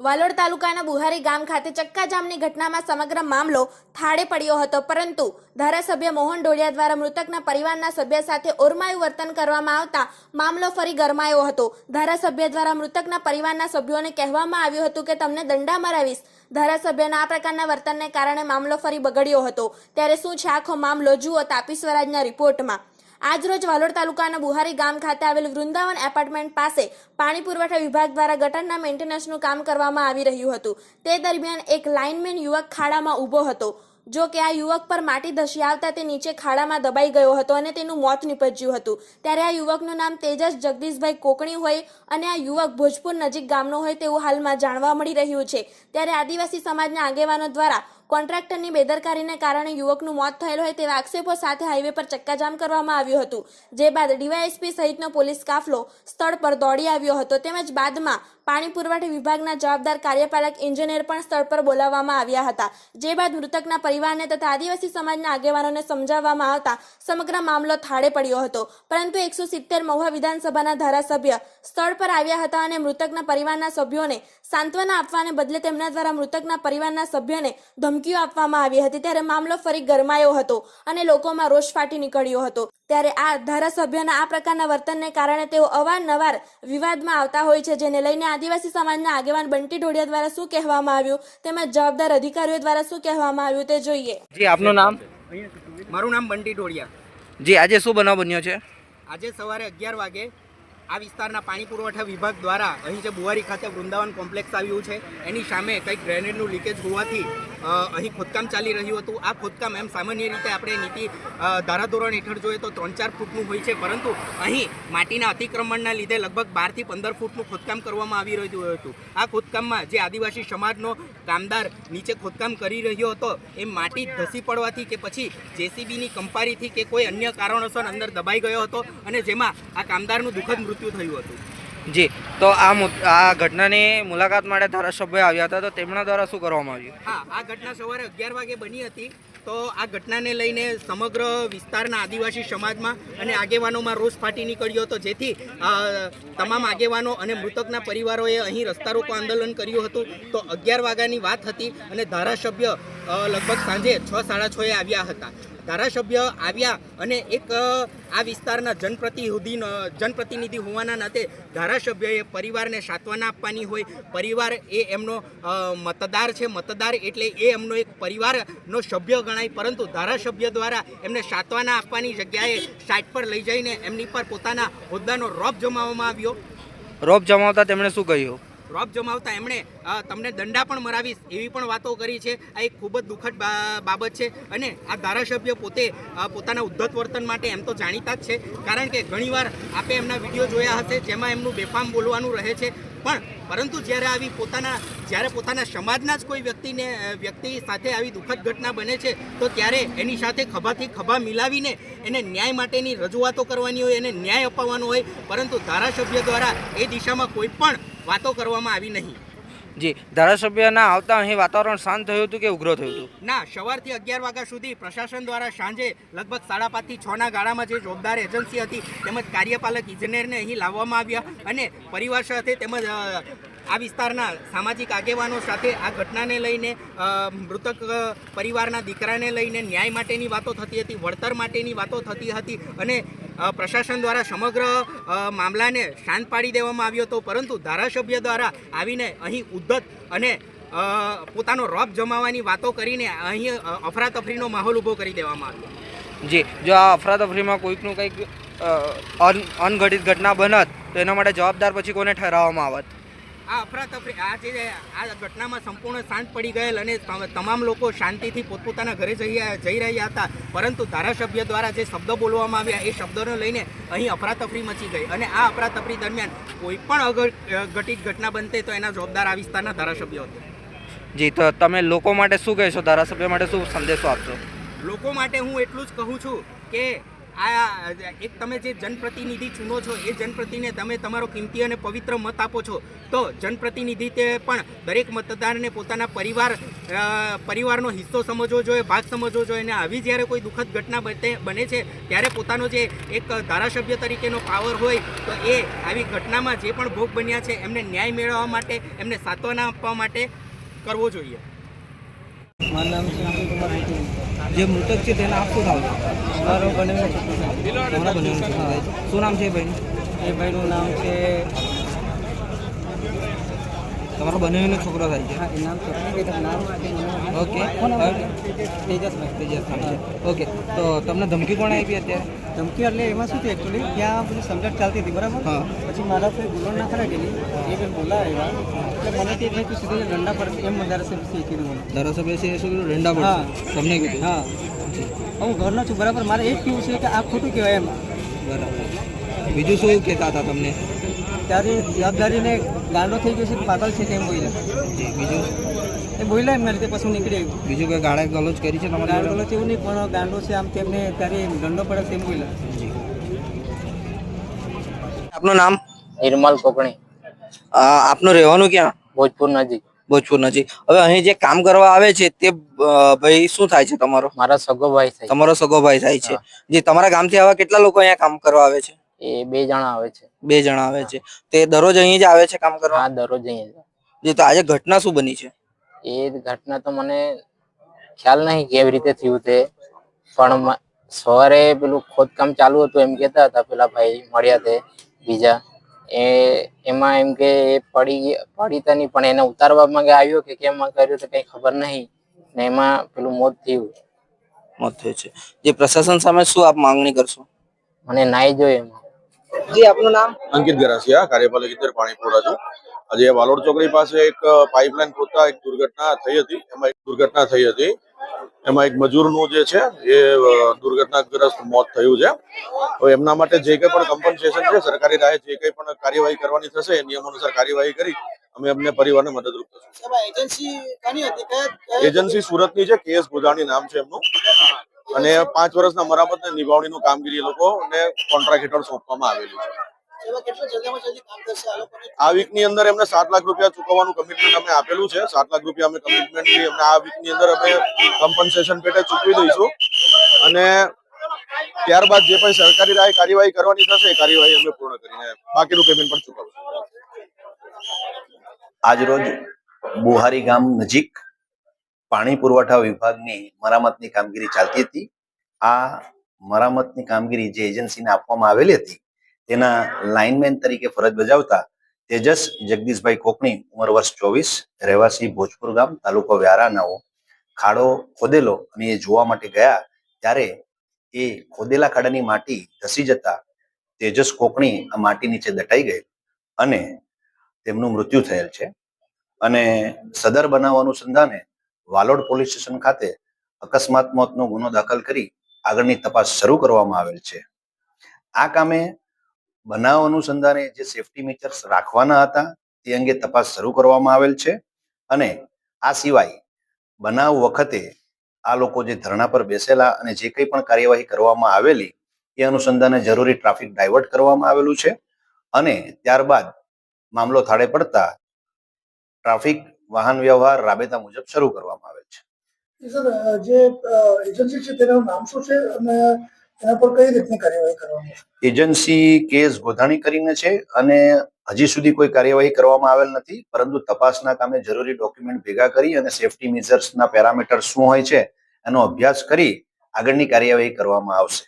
વાલોડ તાલુકાના બુહારી ગામ ખાતે ચક્કાજામની ઘટનામાં સમગ્ર મામલો થાળે પડ્યો હતો, પરંતુ ધારાસભ્ય મોહન ડોડિયા દ્વારા મૃતકના પરિવારના સભ્ય સાથે ઓરમાયું વર્તન કરવામાં આવતા મામલો ફરી ગરમાયો હતો। ધારાસભ્ય દ્વારા મૃતકના પરિવારના સભ્યોને કહેવામાં આવ્યું હતું કે તમને દંડા મરાવીશ। ધારાસભ્યના આ પ્રકારના વર્તનને કારણે મામલો ફરી બગડ્યો હતો। ત્યારે શું છે આખો મામલો, જુઓ તાપી સ્વરાજના રિપોર્ટમાં। આજરોજ વાલોડ તાલુકાના બુહારી ગામ ખાતે આવેલ વૃંદાવન એપાર્ટમેન્ટ પાસે પાણી પુરવઠા વિભાગ દ્વારા ગટરના મેન્ટેનન્સનું કામ કરવામાં આવી રહ્યું હતું। તે દરમિયાન એક લાઇનમેન યુવક ખાડામાં ઊભો હતો। જો કે આ યુવક પર માટી ધસી આવતા તે નીચે ખાડામાં દબાઈ ગયો હતો અને તેનું મોત નીપજ્યું હતું। ત્યારે આ યુવકનું નામ તેજસ જગદીશભાઈ કોકણી હોય અને આ યુવક ભોજપુર નજીક ગામનો હોય તેવું હાલમાં જાણવા મળી રહ્યું છે। ત્યારે આદિવાસી સમાજના આગેવાનો દ્વારા કોન્ટ્રાક્ટરની બેદરકારીને કારણે યુવકનું મોત થયેલ હોય તેવા આક્ષેપો સાથે હાઈવે પર ચક્કાજામ કરવામાં આવ્યું હતું। જે બાદ ડીવાયએસપી સહિતનો પોલીસ કાફલો સ્થળ પર દોડી આવ્યો હતો, તેમજ બાદમાં પાણી પુરવઠા વિભાગના જવાબદાર કાર્યપાલક એન્જિનિયર પણ સ્થળ પર બોલાવવામાં આવ્યા હતા। જે બાદ મૃતકના પરિવારને તથા આદિવાસી સમાજના આગેવાનોને સમજાવવામાં આવતા સમગ્ર મામલો થાળે પડ્યો હતો, પરંતુ 170 મહુવા વિધાનસભાના ધારાસભ્ય સ્થળ પર આવ્યા હતા અને મૃતકના પરિવારના સભ્યોને સાંત્વના આપવાને બદલે તેમના દ્વારા મૃતકના પરિવારના સભ્યોને ધમકીઓ આપવામાં આવી હતી। ત્યારે મામલો ફરી ગરમાયો હતો અને લોકોમાં રોષ ફાટી નીકળ્યો હતો। ત્યારે આ ધારાસભ્યના આ પ્રકારના વર્તનને કારણે તેઓ અવારનવાર વિવાદમાં આવતા હોય છે, જેને લઈને આદિવાસી સમાજના આગેવાન બંટી ડોડિયા દ્વારા શું કહેવામાં આવ્યું તેમજ જવાબદાર અધિકારીઓ દ્વારા શું કહેવામાં આવ્યું તે જોઈએ। જી, આપનું નામ? મારું નામ બંટી ડોડિયા। જી, આજે શું બનાવ બન્યો છે? આજે સવારે 11 વાગે આ વિસ્તારના પાણી પુરવઠા વિભાગ દ્વારા અહીં જે બુહારી ખાતે વૃંદાવન કોમ્પ્લેક્સ આવ્યું છે એની સામે કંઈક ડ્રેનેજનું લીકેજ હોવાથી અહીં ખોદકામ ચાલી રહ્યું હતું। આ ખોદકામ એમ સામાન્ય રીતે આપણે નીતિ ધારાધોરણ હેઠળ જોઈએ તો 3-4 ફૂટનું હોય છે, પરંતુ અહીં માટીના અતિક્રમણના લીધે લગભગ 12 થી 15 ફૂટનું ખોદકામ કરવામાં આવી રહ્યું હતું। આ ખોદકામમાં જે આદિવાસી સમાજનો કામદાર નીચે ખોદકામ કરી રહ્યો હતો એ માટી ધસી પડવાથી કે પછી જેસીબીની કંપારીથી કે કોઈ અન્ય કારણોસર અંદર દબાઈ ગયો હતો અને જેમાં આ કામદારનું દુઃખદ મૃત્યુ થયું હતું। જી, તો આ ઘટનાની મુલાકાત માટે ધારાસભ્ય આવ્યા હતા, તો તેમના દ્વારા શું કરવામાં આવ્યું? હા, આ ઘટના સવારે 11 વાગે બની હતી। તો આ ઘટનાને લઈને સમગ્ર વિસ્તારના આદિવાસી સમાજમાં અને આગેવાનોમાં રોષ ફાટી નીકળ્યો હતો, જેથી તમામ આગેવાનો અને મૃતકના પરિવારોએ અહીં રસ્તા રોકો આંદોલન કર્યું હતું। તો 11 વાગ્યાની વાત હતી અને ધારાસભ્ય લગભગ સાંજે 6-6:30 આવ્યા હતા। ધારાસભ્ય આવ્યા અને એક આ વિસ્તારના જનપ્રતિનિધિ હોવાના નાતે ધારાસભ્યએ પરિવારને સાંત્વના આપવાની હોય। પરિવાર એ એમનો મતદાર છે, મતદાર એટલે એ એમનો એક પરિવારનો સભ્ય ગણાય, પરંતુ ધારાસભ્ય દ્વારા એમને સાંત્વના આપવાની જગ્યાએ સાઇટ પર લઈ જઈને એમની પર પોતાના હોદ્દાનો રોપ જમાવવામાં આવ્યો। રોપ જમાવતા તેમણે શું કહ્યું? રોપ જમાવતા એમણે તમને દંડા પણ મરાવીશ એવી પણ વાતો કરી છે। આ એક ખૂબ જ દુઃખદ બાબત છે અને આ ધારાસભ્ય પોતે પોતાના ઉદ્ધત વર્તન માટે એમ તો જાણીતા જ છે, કારણ કે ઘણીવાર આપે એમના વિડીયો જોયા હશે જેમાં એમનું બેફામ બોલવાનું રહે છે, પરંતુ જ્યારે પોતાના સમાજના જ કોઈ વ્યક્તિ સાથે આવી દુઃખદ ઘટના બને છે તો ત્યારે એની સાથે ખભાથી ખભા મિલાવીને એને ન્યાય માટેની રજૂઆતો કરવાની હોય, એને ન્યાય અપાવવાનો હોય, પરંતુ ધારાસભ્ય દ્વારા એ દિશામાં કોઈ પણ વાતો કરવામાં આવી નહીં। જી, ધારાસભ્યના આવતા અહીં વાતાવરણ શાંત થયું હતું કે ઉગ્ર થયું હતું? ના, સવારથી 11 વાગ્યા સુધી પ્રશાસન દ્વારા સાંજે લગભગ 5:30 થી 6ના ગાળામાં જે જવાબદાર એજન્સી હતી તેમજ કાર્યપાલક ઇજનેરને અહીં લાવવામાં આવ્યા અને પરિવાર સાથે તેમજ આ વિસ્તારના સામાજિક આગેવાનો સાથે આ ઘટનાને લઈને મૃતક પરિવારના દીકરાને લઈને ન્યાય માટેની વાતો થતી હતી, વળતર માટેની વાતો થતી હતી અને પ્રશાસન દ્વારા સમગ્ર મામલાને શાંત પાડી દેવામાં આવ્યો હતો, પરંતુ ધારાસભ્ય દ્વારા આવીને અહીં ઉદ્ધત અને પોતાનો રોપ જમાવવાની વાતો કરીને અહીં અફરાતફરીનો માહોલ ઊભો કરી દેવામાં આવ્યો। જી, જો આ અફરાતફરીમાં કોઈકનું કંઈક અનઘટિત ઘટના બનત તો એના માટે જવાબદાર પછી કોને ઠરાવવામાં આવત? આ અફરાતફરી આ ઘટનામાં સંપૂર્ણ શાંત પડી ગયેલ અને તમામ લોકો શાંતિથી પોતપોતાના ઘરે જઈ રહ્યા હતા, પરંતુ ધારાસભ્ય દ્વારા જે શબ્દો બોલવામાં આવ્યા એ શબ્દોને લઈને અહીં અફરાતફરી મચી ગઈ અને આ અફરાતફરી દરમિયાન કોઈ પણ અઘટિત ઘટના બનતે તો એના જવાબદાર આ વિસ્તારના ધારાસભ્યો હતો। જી, તો તમે લોકો માટે શું કહેશો? ધારાસભ્ય માટે શું સંદેશો આપશો? લોકો માટે હું એટલું જ કહું છું કે આ એક તમે જે જનપ્રતિનિધિ ચૂનો છો એ જનપ્રતિનિધિને તમે તમારો કિંમતી અને પવિત્ર મત આપો છો, તો જનપ્રતિનિધિ તે પણ દરેક મતદારને પોતાના પરિવારનો હિસ્સો સમજવો જોઈએ, ભાગ સમજવો જોઈએ. અને આવી જ્યારે કોઈ દુઃખદ ઘટના બને છે ત્યારે પોતાનો જે એક ધારાસભ્ય તરીકેનો પાવર હોય તો એ આવી ઘટનામાં જે પણ ભોગ બન્યા છે એમને ન્યાય મેળવવા માટે, એમને સાંત્વના આપવા માટે કરવો જોઈએ. મારું નામ છે અમિત કુમાર વિઠ્ઠલ. જે મૃતક છે તેના આપ શું થાવ છો? મારો બનેલો છોકરો છે. તમારા બંનેનું છોકરું થાય છે. શું નામ છે એ ભાઈનું? એ ભાઈનું નામ છે, તમારો બંનેનો છોકરો થાય છે. હા, એ નામ છે નામ ઓકે, તેજસભાઈ. ઓકે. તો તમને ધમકી કોણ આપી અત્યારે? ધમકી એટલે એમાં શું થયું એકચ્યુઅલી, ત્યાં બધી સમજણ ચાલતી હતી, બરાબર. હા. પછી મારા કોઈ ગુનો ના ખરા ગયેલી, એ કંઈ બોલા આવ્યા એટલે મને તે થાય કે સીધું દંડા પર એમ ધારાસભ્ય કીધું મને. ધારાસભ્ય છે એ શું કીધું? દંડા પડશે. હા. તમને કીધું? હા, હું ઘરનો છું, બરાબર. મારે એ જ કહેવું છે કે આ ખોટું કહેવાય એમ. બરાબર. બીજું શું કહેતા હતા તમને? ત્યારે જવાબદારીને ગાંડો થઈ ગયો છે, પાગલ છે તેમ બોલ્યા. જી, બીજું એ બોલ્યા એમના રીતે, પછી નીકળી આવ્યું. બીજું કોઈ ગાળા ગલોચ કરી છે તમારે? ગાંડો છે એવું નહીં, પણ ગાંડો છે આમ તેમને ત્યારે દંડો પડે તેમ બોલ્યા. આપનું નામ? નિર્મલ કોકણી, આપનું રહેવાનું ક્યાં? ભોજપુર નજીક. ભોજપુર નજીક. હવે અહીં જે કામ કરવા આવે છે તે ભાઈ શું થાય છે તમારો? મારા સગો ભાઈ થાય. તમારો સગો ભાઈ થાય છે. જે તમારા ગામથી આવા કેટલા લોકો અહીંયા કામ કરવા આવે છે? એ 2 જણા આવે છે. 2 જણા આવે છે. તે દરરોજ અહીં જ આવે છે કામ કરવા? હા, દરરોજ અહીંયા. જે તો આજે ઘટના શું બની છે? એ ઘટના તો મને ખ્યાલ નહીં કેવી રીતે થયું તે, પણ સવારે પેલું ખોદકામ ચાલુ હતું એમ કહેતા હતા પેલા ભાઈ મળ્યા તે બીજા, એમાં એમ કે એ પડી તો નહીં, પણ એને ઉતારવામાં આવ્યો કે કેમ કર્યું તો કઈ ખબર નહીં, ને એમાં પેલું મોત થયું. મોત થયું છે. જે પ્રશાસન સામે શું આપ માંગણી કરશો? મને નાઈ જોઈએ એમાં. જી, આપનું નામ? અંકિત ગરાસિયા, કાર્યપાલક ઇજનેર પાણીપુરા છું. આજે વાલોડ ચોકડી પાસે એક પાઇપલાઇન ખોદતા એક દુર્ઘટના થઈ હતી. એમાં એક મજૂરનું જે છે એ દુર્ઘટનાગ્રસ્ત મોત થયું છે. હવે એમના માટે જે કંઈ પણ કમ્પન્સેશન છે, સરકારી રાહે જે કંઈ પણ કાર્યવાહી કરવાની થશે એ નિયમ અનુસાર કાર્યવાહી કરી અમે અમને પરિવારને મદદરૂપ થશું. એજન્સી સુરતની છે, કેએસ ગોધાણી નામ છે એમનું, અને 5 વર્ષના મરામતને નિભાવણીનું કામગીરી એ લોકોને કોન્ટ્રાક્ટ હેઠળ સોંપવામાં આવેલું છે. આ વીકની અંદર એમને 7 લાખ રૂપિયા ચૂકવવાનું કમિટમેન્ટ અમે આપેલું છે. 7 લાખ રૂપિયા અમે કમિટમેન્ટ એમને આ વીકની અંદર અમે કમ્પન્સેશન પેટે ચૂકવી દઈશું, અને ત્યારબાદ જે પણ સરકારી રાહે કાર્યવાહી કરવાની થશે એ કાર્યવાહી અમે પૂર્ણ કરીને બાકીનું પેમેન્ટ પણ ચૂકવશું. આજરોજ બુહારી ગામ નજીક પાણી પુરવઠા વિભાગની મરામતની કામગીરી ચાલતી હતી. આ મરામતની કામગીરી જે એજન્સીને આપવામાં આવેલી હતી તેના લાઇનમેન તરીકે ફરજ બજાવતા તેજસ જગદીશભાઈ કોકણી, ઉંમર વર્ષ 24, રહેવાસી ભોજપુર ગામ, તાલુકો વ્યારાનાઓ ખાડો ખોદેલો અને એ જોવા માટે ગયા ત્યારે એ ખોદેલા ખાડાની માટી ધસી જતા તેજસ કોકણી આ માટી નીચે દટાઈ ગઈ અને તેમનું મૃત્યુ થયેલ છે. અને સદર બનાવ અનુસંધાને વાલોડ પોલીસ સ્ટેશન ખાતે અકસ્માત મોતનો ગુનો દાખલ કરી આગળની તપાસ શરૂ કરવામાં આવેલ છે. આ કામે બનાવ અનુસંધાને જે સેફટી મેજર્સ રાખવાના હતા તે અંગે તપાસ શરૂ કરવામાં આવેલ છે, અને આ સિવાય બનાવ વખતે આ લોકો જે ધરણા પર બેસેલા અને જે કંઈ પણ કાર્યવાહી કરવામાં આવેલી એ અનુસંધાને જરૂરી ટ્રાફિક ડાયવર્ટ કરવામાં આવેલું છે, અને ત્યારબાદ મામલો થાળે પડતા ટ્રાફિક વાહન વ્યવહાર રાબેતા મુજબ શરૂ કરવામાં આવેલ છે. સર, જે એજન્સી છે તેનું નામ શું છે અને એના પર કઈ રીતની કાર્યવાહી કરવામાં આવશે? એજન્સી કેસ ગોધાણી કરીને છે અને હજી સુધી કોઈ કાર્યવાહી કરવામાં આવેલ નથી, પરંતુ તપાસના કામે જરૂરી ડોક્યુમેન્ટ ભેગા કરી અને સેફટી મેજર્સના પેરામીટર શું હોય છે એનો અભ્યાસ કરી આગળની કાર્યવાહી કરવામાં આવશે.